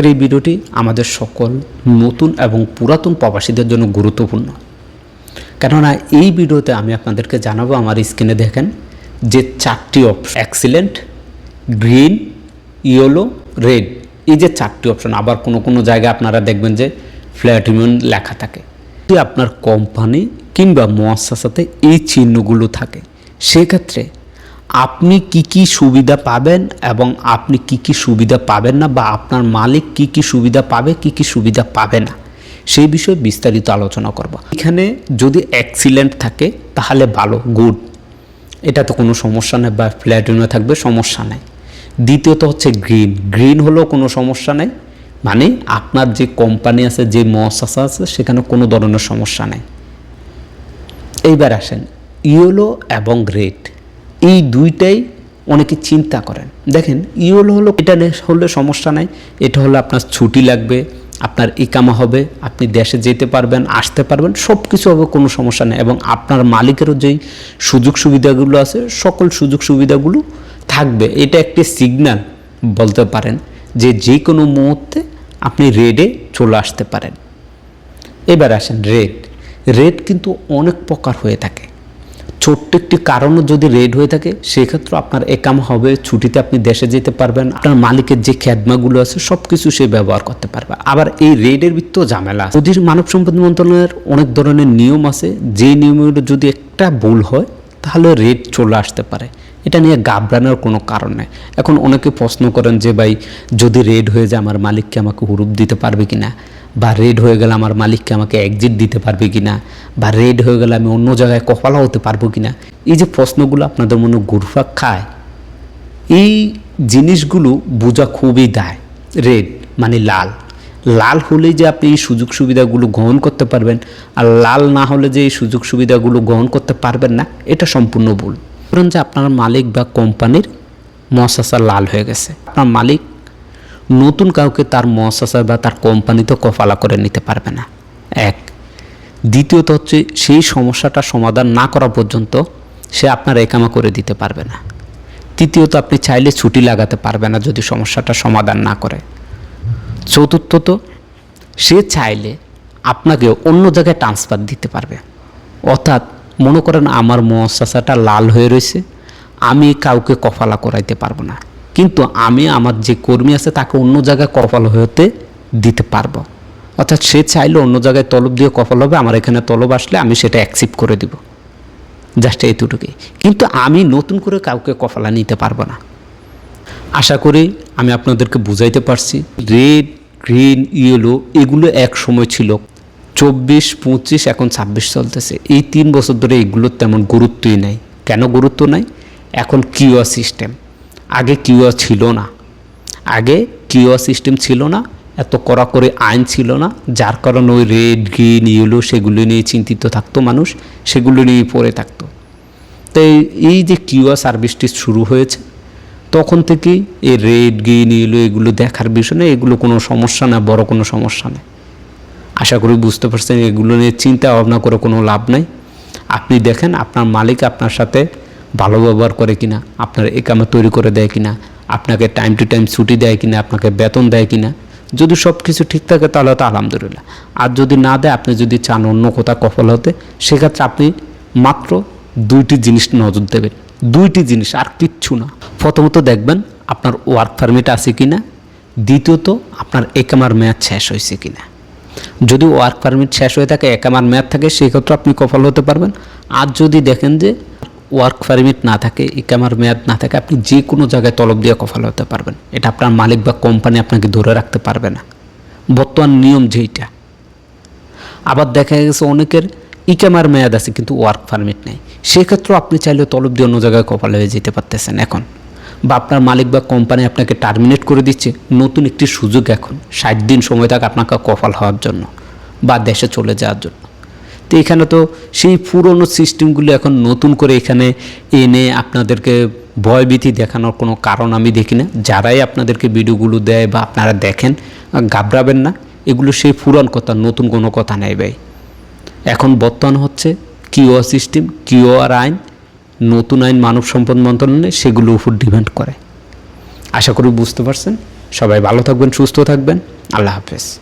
এই ভিডিওটি আমাদের সকল নতুন এবং পুরাতন প্রবাসীদের জন্য গুরুত্বপূর্ণ, কেননা এই ভিডিওতে আমি আপনাদেরকে জানাবো আমার স্ক্রিনে দেখেন যে চারটি option excellent, green, yellow, red, এই যে চারটি অপশন। আবার কোনো জায়গায় আপনারা দেখবেন যে প্ল্যাটিনাম লেখা থাকে। যদি আপনার কোম্পানি কিংবা মুআসসাসাতে এই চিহ্নগুলো থাকে, সেক্ষেত্রে আপনি কি সুবিধা পাবেন এবং আপনি কি সুবিধা পাবেন না, বা আপনার মালিক কি সুবিধা পাবে, কি সুবিধা পাবে না, সেই বিষয়ে বিস্তারিত আলোচনা করব। এখানে যদি এক্সিলেন্ট থাকে তাহলে ভালো, গুড, এটা তো কোনো সমস্যা নেই, বা প্ল্যাটিনামে থাকবে সমস্যা নেই। দ্বিতীয়ত হচ্ছে গ্রিন, গ্রিন হলেও কোনো সমস্যা নেই, মানে আপনার যে কোম্পানি আছে, যে মুআসসাসা আছে, সেখানে কোনো ধরনের সমস্যা নেই। এইবার আসেন ইয়েলো এবং রেড, এই দুইটাই অনেকে চিন্তা করেন। দেখেন ইয়েলো হলো, এটা হলে সমস্যা নাই, এটা হলে আপনার ছুটি লাগবে, আপনার ইকামা হবে, আপনি দেশে যেতে পারবেন, আসতে পারবেন, সব কিছু হবে, কোনো সমস্যা নেই, এবং আপনার মালিকেরও যেই সুযোগ সুবিধাগুলো আছে সকল সুযোগ সুবিধাগুলো থাকবে। এটা একটি সিগন্যাল বলতে পারেন যে কোনো মুহূর্তে আপনি রেডে চলে আসতে পারেন। এবার আসেন রেড, রেড কিন্তু অনেক প্রকার হয়ে থাকে। ছোট্ট একটি কারণও যদি রেড হয়ে থাকে, সেক্ষেত্রে আপনার একামা হবে, ছুটিতে আপনি দেশে যেতে পারবেন, আপনার মালিকের যে খেদমাগুলো আছে সব কিছু সে ব্যবহার করতে পারবে। আবার এই রেডের ভিতরেও ঝামেলা আছে। যদি মানব সম্পদ মন্ত্রণালয়ের অনেক ধরনের নিয়ম আছে, যে নিয়মগুলো যদি একটা ভুল হয় তাহলে রেড চলে আসতে পারে। এটা নিয়ে ঘাবড়ানোর কোনো কারণ নেই। এখন অনেকে প্রশ্ন করেন যে ভাই, যদি রেড হয়ে যায় আমার মালিককে আমাকে হুরুপ দিতে পারবে কিনা, বা রেড হয়ে গেলে আমার মালিককে আমাকে এক্সিট দিতে পারবে কিনা, বা রেড হয়ে গেলে আমি অন্য জায়গায় কফালা হতে পারবো কিনা, এই যে প্রশ্নগুলো আপনাদের মনে ঘুরপাক খায়, এই জিনিসগুলো বোঝা খুবই দায়। রেড মানে লাল, লাল হলেই যে আপনি এই সুযোগ সুবিধাগুলো গ্রহণ করতে পারবেন, আর লাল না হলে যে এই সুযোগ সুবিধাগুলো গ্রহণ করতে পারবেন না, এটা সম্পূর্ণ ভুল। ধরুন যে আপনার মালিক বা কোম্পানির মুআসসাসা লাল হয়ে গেছে, আপনার মালিক নতুন কাউকে তার মুআসসাসা বা তার কোম্পানিতে কফালা করে নিতে পারবে না, এক। দ্বিতীয়ত হচ্ছে সেই সমস্যাটা সমাধান না করা পর্যন্ত সে আপনার একামা করে দিতে পারবে না। তৃতীয়ত আপনি চাইলে ছুটি লাগাতে পারবে না যদি সমস্যাটা সমাধান না করে। চতুর্থত সে চাইলে আপনাকে অন্য জায়গায় ট্রান্সফার দিতে পারবে। অর্থাৎ মনে করেন আমার মুআসসাসাটা লাল হয়ে রয়েছে, আমি কাউকে কফালা করাইতে পারবো না, কিন্তু আমি আমার যে কর্মী আছে তাকে অন্য জায়গায় কফাল হতে দিতে পারবো। অর্থাৎ সে চাইলে অন্য জায়গায় তলব দিয়ে কফাল হবে, আমার এখানে তলব আসলে আমি সেটা অ্যাকসেপ্ট করে দিব, জাস্ট এইটুকুই। কিন্তু আমি নতুন করে কাউকে কফালা নিতে পারবো না। আশা করি আমি আপনাদেরকে বুঝাইতে পারছি। রেড, গ্রিন, ইয়েলো এগুলো এক সময় ছিল, 24, 25, এখন 26 চলতেছে। এই 3 বছর ধরে এগুলোর তেমন গুরুত্বই নাই। কেন গুরুত্ব নাই? এখন কিউআর সিস্টেম, আগে কিউআর ছিল না, আগে কিউআর সিস্টেম ছিল না, এত কড়াকড়ি আইন ছিল না, যার কারণে ওই রেড, গ্রিন, ইয়েলো সেগুলো নিয়ে চিন্তিত থাকতো মানুষ, সেগুলো নিয়ে পড়ে থাকতো। তো এই যে কিউআর সার্ভিসটি শুরু হয়েছে, তখন থেকেই এই রেড, গ্রিন, ইয়েলো এগুলো দেখার বিষয় নেই, এগুলো কোনো সমস্যা না, বড় কোনো সমস্যা নেই। আশা করি বুঝতে পারছেন। এগুলো নিয়ে চিন্তা ভাবনা করে কোনো লাভ নাই। আপনি দেখেন আপনার মালিক আপনার সাথে ভালো ব্যবহার করে কিনা, আপনার একামা তৈরি করে দেয় কিনা, আপনাকে টাইম টু টাইম ছুটি দেয় কিনা, আপনাকে বেতন দেয় কিনা। যদি সব কিছু ঠিক থাকে তাহলে তো আলহামদুলিল্লাহ, আর যদি না দেয়, আপনি যদি চান অন্য কোথাও কফল হতে, সেক্ষেত্রে আপনি মাত্র 2টি জিনিস নজর দেবেন, 2টি জিনিস, আর কিচ্ছু না। প্রথমত দেখবেন আপনার ওয়ার্ক পারমিট আছে কিনা, দ্বিতীয়ত আপনার একামার মেয়াদ শেষ হয়েছে কিনা। যদি ওয়ার্ক পারমিট শেষ হয়ে থাকে, একামার মেয়াদ থাকে, সেক্ষেত্রে আপনি কফল হতে পারবেন। আর যদি দেখেন যে ওয়ার্ক পারমিট না থাকে, ইকামার মেয়াদ না থাকে, আপনি যে কোনো জায়গায় তলব দিয়ে কফাল হতে পারবেন। এটা আপনার মালিক বা কোম্পানি আপনাকে ধরে রাখতে পারবে না, বর্তমান নিয়ম যেইটা। আবার দেখা গেছে অনেকের ইকামার মেয়াদ আছে কিন্তু ওয়ার্ক পারমিট নেই, সেক্ষেত্রেও আপনি চাইলে তলব দিয়ে অন্য জায়গায় কফাল হয়ে যেতে পারতেছেন এখন। বা আপনার মালিক বা কোম্পানি আপনাকে টার্মিনেট করে দিচ্ছে, নতুন একটি সুযোগ এখন 60 দিন সময় থাকে আপনাকে কফাল হওয়ার জন্য বা দেশে চলে যাওয়ার জন্য। তো এখানে তো সেই পুরনো সিস্টেমগুলো এখন নতুন করে এখানে এনে আপনাদেরকে ভয়ভীতি দেখানোর কোনো কারণ আমি দেখি না। যারাই আপনাদেরকে ভিডিওগুলো দেয় বা আপনারা দেখেন, ঘাবড়াবেন না, এগুলো সেই পুরান কথা, নতুন কোনো কথা নেই ভাই। এখন বর্তমান হচ্ছে কিউআর সিস্টেম, কিউআর আইন, নতুন আইন মানব সম্পদ মন্ত্রণালয়, সেগুলোর উপর ডিপেন্ড করে। আশা করি বুঝতে পারছেন। সবাই ভালো থাকবেন, সুস্থ থাকবেন। আল্লাহ হাফেজ।